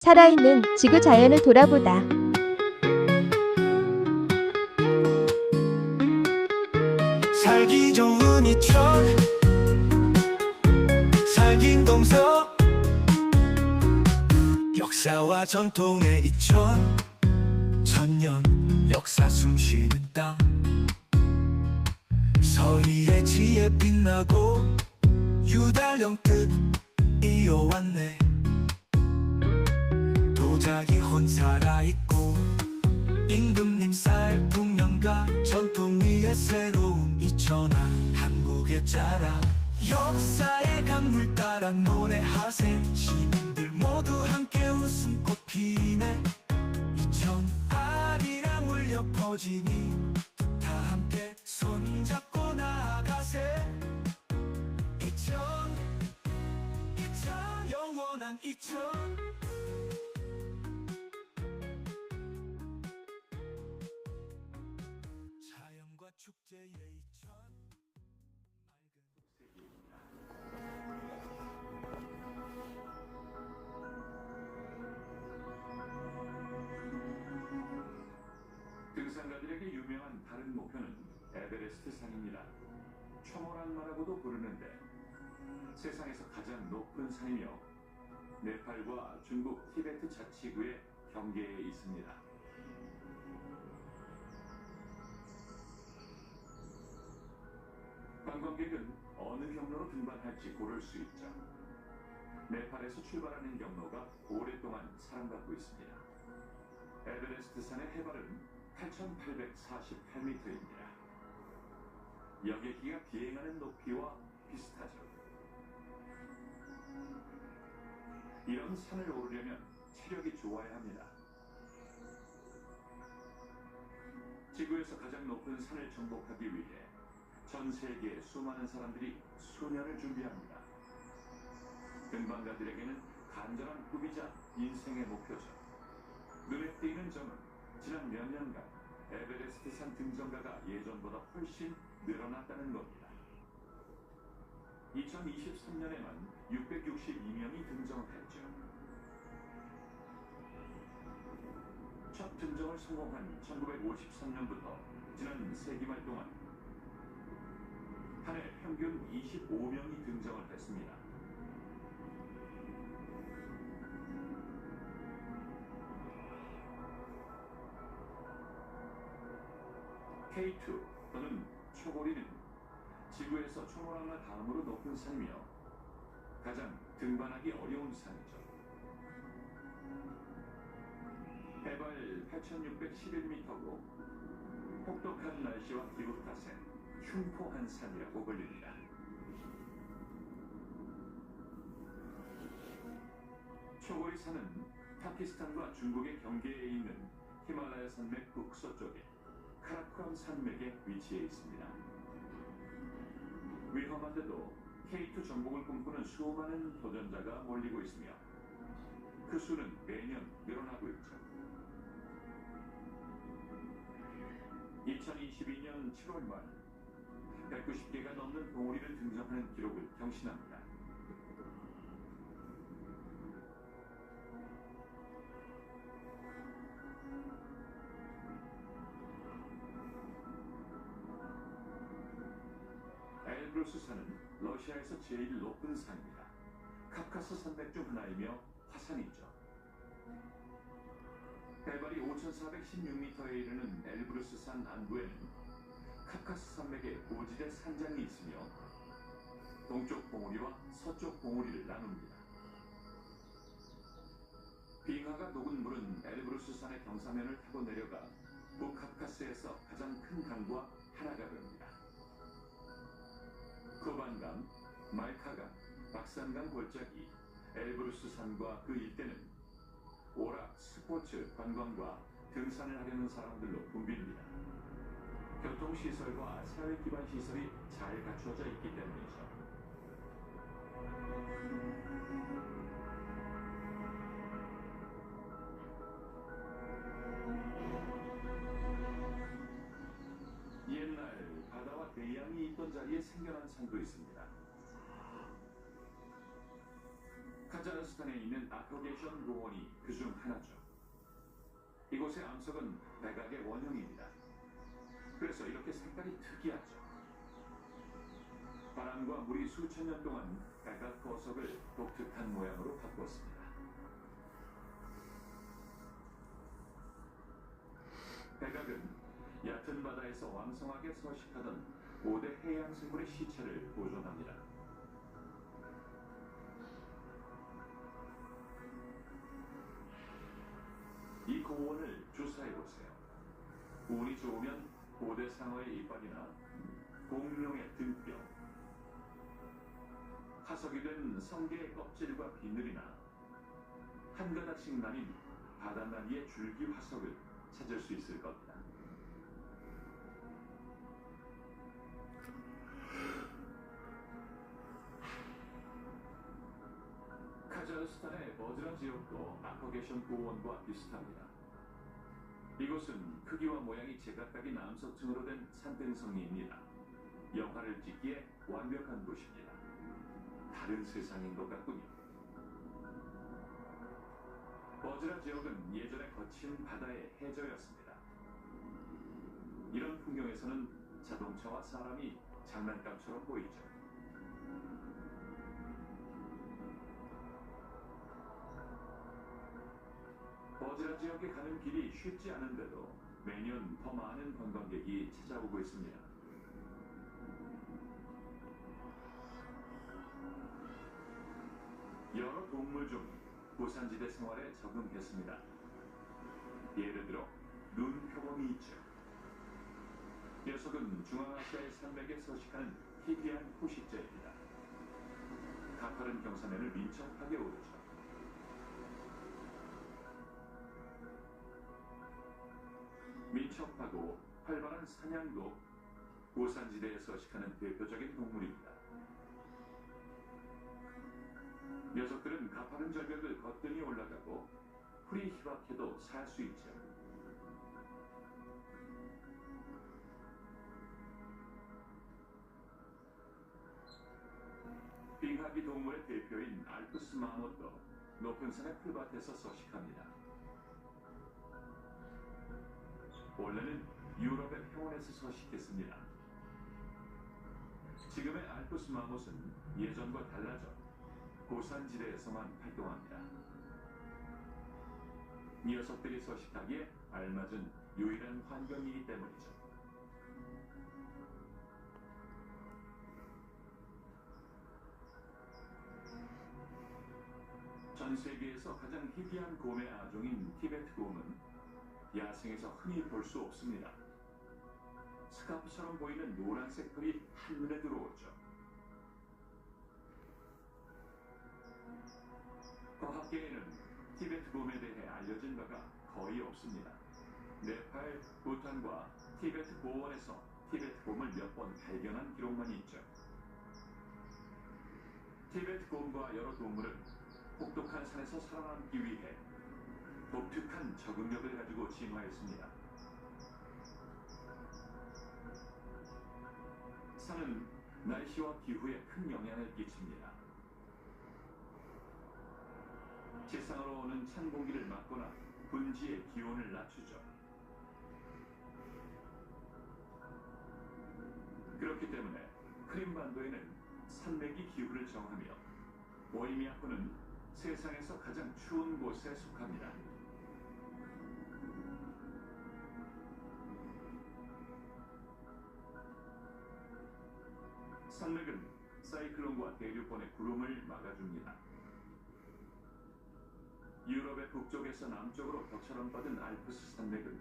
살아있는 지구 자연을 돌아보다. 살기 좋은 이천 살긴 동서 역사와 전통의 이천 천년 역사 숨쉬는 땅 서리의 지혜 빛나고 유달령 뜻 이어왔네 도자기 혼 살아있고 임금님 쌀 풍년과 전통 위에 새로운 이천아 한국의 자랑 역사의 강물 따라 노래하세 시민들 모두 함께 웃음꽃 피네 이천 아리랑 울려 퍼지니 다 함께 손잡고 나아가세 이천 영원한 이천 자연과 축제의 이천 등산가들에게 유명한 다른 목표는 에베레스트 산입니다. 초모란마라고도 부르는데 세상에서 가장 높은 산이며 네팔과 중국 티베트 자치구의 경계에 있습니다. 관광객은 어느 경로로 등반할지 고를 수 있죠. 네팔에서 출발하는 경로가 오랫동안 사랑받고 있습니다. 에베레스트 산의 해발은 8,848m입니다. 여객기가 비행하는 높이와 비슷하죠. 이런 산을 오르려면 체력이 좋아야 합니다. 지구에서 가장 높은 산을 정복하기 위해 전 세계의 수많은 사람들이 수년을 준비합니다. 등반가들에게는 간절한 꿈이자 인생의 목표죠. 눈에 띄는 점은 지난 몇 년간 에베레스트 산 등정가가 예전보다 훨씬 늘어났다는 겁니다. 2023년에만 662명이 등정을 했죠. 첫 등정을 성공한 1953년부터 지난 세기말 동안 한 해 평균 25명이 등정을 했습니다. K2 또는 초고리는 지구에서 초모란마 다음으로 높은 산이며 가장 등반하기 어려운 산이죠. 해발 8,611m고 혹독한 날씨와 기후 탓에 흉포한 산이라고 불립니다. 초고리 산은 파키스탄과 중국의 경계에 있는 히말라야 산맥 북서쪽에 카라코람 산맥에 위치해 있습니다. 위험한데도 K2 정복을 꿈꾸는 수많은 도전자가 몰리고 있으며 그 수는 매년 늘어나고 있죠. 2022년 7월 말 190개가 넘는 봉우리를 등정하는 기록을 경신합니다. 엘브루스 산은 러시아에서 제일 높은 산입니다. 카카스 산맥 중 하나이며 화산이죠. 해발이 5,416m에 이르는 엘브루스 산 안부에는 카카스 산맥의 고지대 산장이 있으며 동쪽 봉우리와 서쪽 봉우리를 나눕니다. 빙하가 녹은 물은 엘브루스 산의 경사면을 타고 내려가 북카카스에서 가장 큰 강과 하나가 됩니다. 쿠반강, 말카강, 박산강 골짜기, 엘브루스 산과 그 일대는 오락, 스포츠, 관광과 등산을 하려는 사람들로 붐빕니다. 교통시설과 사회기반시설이 잘 갖추어져 있기 때문이죠. 옛날 바다와 대양이 있던 자리에 생겨난 산도 있습니다. 카자흐스탄에 있는 아크게션 공원이 그중 하나죠. 이곳의 암석은 백악의 원형입니다. 그래서 이렇게 색깔이 특이하죠. 바람과 물이 수천 년 동안 백악 보석을 독특한 모양으로 바꾸었습니다. 백악은 얕은 바다에서 왕성하게 서식하던 고대 해양 생물의 시체를 보존합니다. 이 고원을 조사해보세요. 운이 좋으면 고대 상어의 이빨이나 공룡의 등뼈, 화석이 된 성게의 껍질과 비늘이나 한 가닥씩 나뉜 바다나리의 줄기 화석을 찾을 수 있을 겁니다. 카자흐스탄의 버즈란 지역도 아크게션 고원과 비슷합니다. 이곳은 크기와 모양이 제각각인 암석층으로 된 산등성이입니다. 영화를 찍기에 완벽한 곳입니다. 다른 세상인 것 같군요. 버즈라 지역은 예전에 거친 바다의 해저였습니다. 이런 풍경에서는 자동차와 사람이 장난감처럼 보이죠. 버즈라 지역에 가는 길이 쉽지 않은데도 매년 더 많은 관광객이 찾아오고 있습니다. 여러 동물 중 고산지대 생활에 적응했습니다. 예를 들어 눈표범이 있죠. 녀석은 중앙아시아의 산맥에 서식하는 희귀한 포식자입니다. 가파른 경사면을 민첩하게 오르죠. 민첩하고 활발한 사냥도 고산지대에 서식하는 대표적인 동물입니다. 녀석들은 가파른 절벽을 거뜬히 올라가고 풀이 희박해도 살 수 있죠. 빙하기 동물의 대표인 알프스 마못도 높은 산의 풀밭에서 서식합니다. 원래는 유럽의 평원에서 서식했습니다. 지금의 알프스 마못은 예전과 달라져 고산지대에서만 활동합니다. 녀석들이 서식하기에 알맞은 유일한 환경이기 때문이죠. 전 세계에서 가장 희귀한 곰의 아종인 티베트 곰은 야생에서 흔히 볼 수 없습니다. 스카프처럼 보이는 노란색 털이 한눈에 들어오죠. 과학계에는 티베트 곰에 대해 알려진 바가 거의 없습니다. 네팔, 부탄과 티베트 고원에서 티베트 곰을 몇 번 발견한 기록만 있죠. 티베트 곰과 여러 동물은 혹독한 산에서 살아남기 위해 독특한 적응력을 가지고 진화했습니다. 산은 날씨와 기후에 큰 영향을 끼칩니다. 지상으로 오는 찬 공기를 막거나 분지의 기온을 낮추죠. 그렇기 때문에 크림반도에는 산맥이 기후를 정하며 오이미야코는 세상에서 가장 추운 곳에 속합니다. 산맥은 사이클론과 대류권의 구름을 막아줍니다. 유럽의 북쪽에서 남쪽으로 벽처럼 뻗은 알프스 산맥은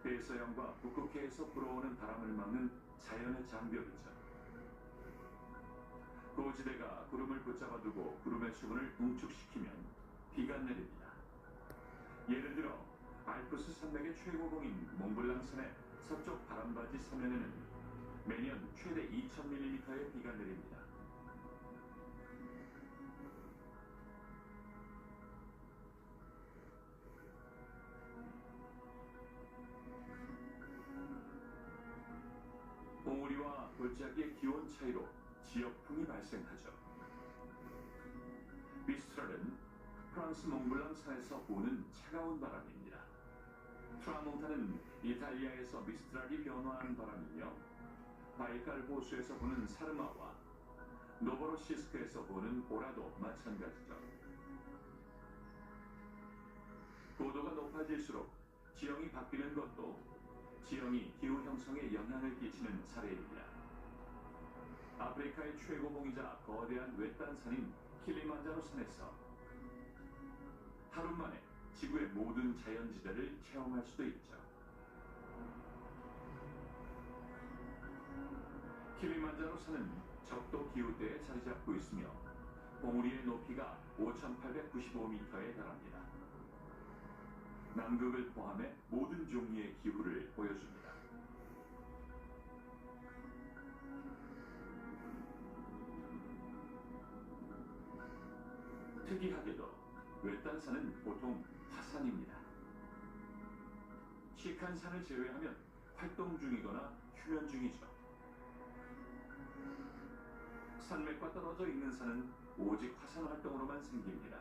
대서양과 북극해에서 불어오는 바람을 막는 자연의 장벽이죠. 고지대가 구름을 붙잡아두고 구름의 수분을 응축시키면 비가 내립니다. 예를 들어 알프스 산맥의 최고봉인 몽블랑산의 서쪽 바람바지 서면에는 매년 최대 2000mm의 비가 내립니다. 봉우리와 골짜기의 기온 차이로 지역풍이 발생하죠. 미스트랄은 프랑스 몽블랑 산에서 부는 차가운 바람입니다. 트라몬타는 이탈리아에서 미스트랄이 변화한 바람이며 바이칼 호수에서 부는 사르마와 노보로시스크에서 부는 오라도 마찬가지죠. 고도가 높아질수록 지형이 바뀌는 것도 지형이 기후 형성에 영향을 끼치는 사례입니다. 아프리카의 최고봉이자 거대한 외딴 산인 킬리만자로 산에서 하루 만에 지구의 모든 자연지대를 체험할 수도 있죠. 킬리만자로 산은 적도 기후대에 자리 잡고 있으며 봉우리의 높이가 5,895m에 달합니다. 남극을 포함해 모든 종류의 기후를 보여줍니다. 특이하게도 외딴 산은 보통 화산입니다. 시칸 산을 제외하면 활동 중이거나 휴면 중이죠. 산맥과 떨어져 있는 산은 오직 화산 활동으로만 생깁니다.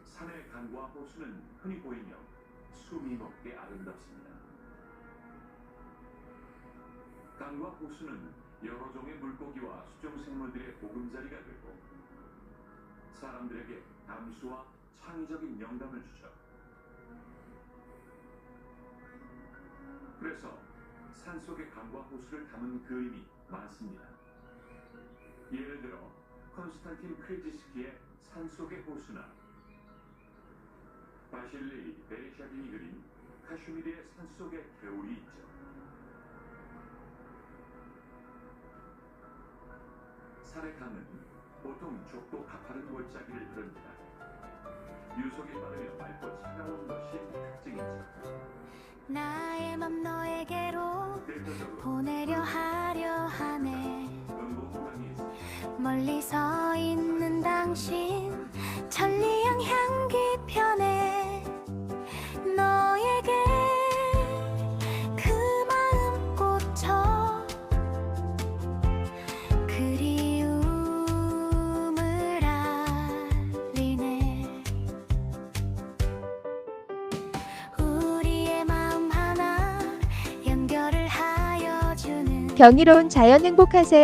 산의 강과 호수는 흔히 보이며 숨이 멎게 아름답습니다. 강과 호수는 여러 종의 물고기와 수중생물들의 보금자리가 되고 사람들에게 담수와 창의적인 영감을 주죠. 그래서 산속의 강과 호수를 담은 그림이 많습니다. 예를 들어 콘스탄틴 크레지스키의 산속의 호수나 바실리 베레샤빈이 그린 카슈미르의 산속의 겨울이 있죠. 산의 강은 보통 좁고 가파른 골짜기를 흐릅니다. 유속이 빠르며 맑고 차가운 것이 특징이죠. 나의 맘 너에게로 대표적으로 보내려 하려 하네. 음봉구강이 있습니다. 멀리 서 있는 당신 천리향 향기 편해. 너에게 그 마음 꽂혀 그리움을 알리네. 우리의 마음 하나 연결을 하여 주는 경이로운 자연 행복하세요.